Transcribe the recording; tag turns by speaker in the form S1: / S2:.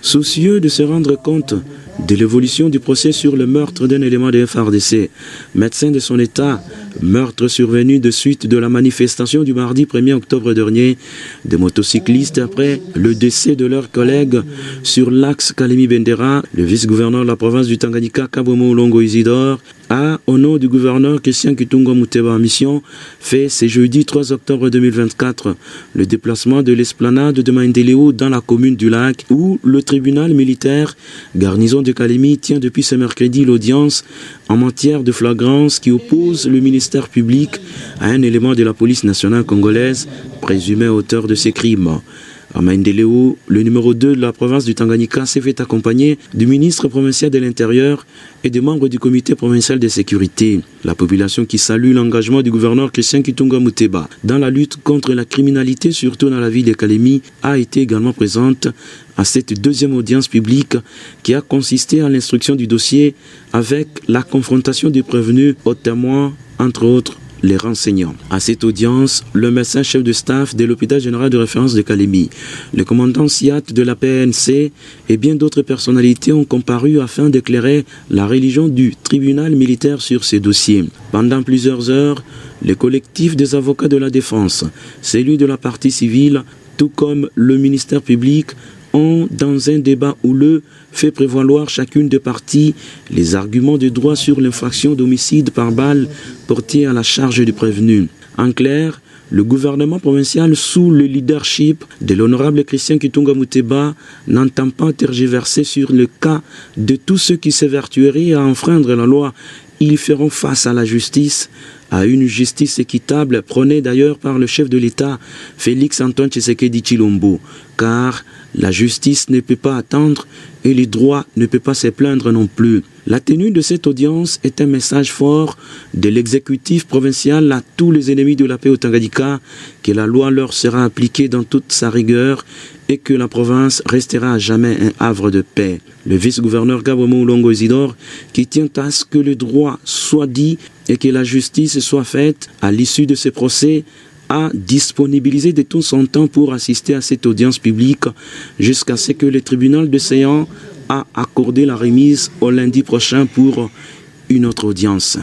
S1: Soucieux de se rendre compte de l'évolution du procès sur le meurtre d'un élément de FARDC, médecin de son état, meurtre survenu de suite de la manifestation du mardi 1er octobre dernier des motocyclistes après le décès de leurs collègues sur l'axe Kalemi-Bendera, le vice-gouverneur de la province du Tanganyika, Kabomo Longo Isidore, a, au nom du gouverneur Christian Kitunga Muteba en mission, fait ce jeudi 3 octobre 2024 le déplacement de l'esplanade de Maendeleo dans la commune du Lac où le tribunal militaire garnison de Kalemi tient depuis ce mercredi l'audience en matière de flagrance qui oppose le ministère public à un élément de la police nationale congolaise présumé auteur de ces crimes. À Maendeleo, le numéro 2 de la province du Tanganyika s'est fait accompagner du ministre provincial de l'Intérieur et des membres du comité provincial de sécurité. La population qui salue l'engagement du gouverneur Christian Kitunga Muteba dans la lutte contre la criminalité, surtout dans la ville de Kalemi, a été également présente à cette deuxième audience publique qui a consisté à l'instruction du dossier avec la confrontation des prévenus aux témoins, entre autres les renseignants. À cette audience, le médecin chef de staff de l'hôpital général de référence de Kalemi, le commandant SIAT de la PNC et bien d'autres personnalités ont comparu afin d'éclairer la religion du tribunal militaire sur ces dossiers. Pendant plusieurs heures, le collectif des avocats de la défense, celui de la partie civile, tout comme le ministère public, ont, dans un débat houleux, fait prévaloir chacune des parties les arguments de droit sur l'infraction d'homicide par balle portée à la charge du prévenu. En clair, le gouvernement provincial, sous le leadership de l'honorable Christian Kitunga Muteba, n'entend pas tergiverser sur le cas de tous ceux qui s'évertueraient à enfreindre la loi. Ils feront face à la justice, à une justice équitable prônée d'ailleurs par le chef de l'État, Félix Antoine Tshisekedi Tshilombo, car la justice ne peut pas attendre et le droit ne peut pas se plaindre non plus. La tenue de cette audience est un message fort de l'exécutif provincial à tous les ennemis de la paix au Tanganyika, que la loi leur sera appliquée dans toute sa rigueur et que la province restera à jamais un havre de paix. Le vice-gouverneur Kabomo Longo Isidore, qui tient à ce que le droit soit dit et que la justice soit faite à l'issue de ce procès, a disponibilisé de tout son temps pour assister à cette audience publique jusqu'à ce que le tribunal de séance a accordé la remise au lundi prochain pour une autre audience.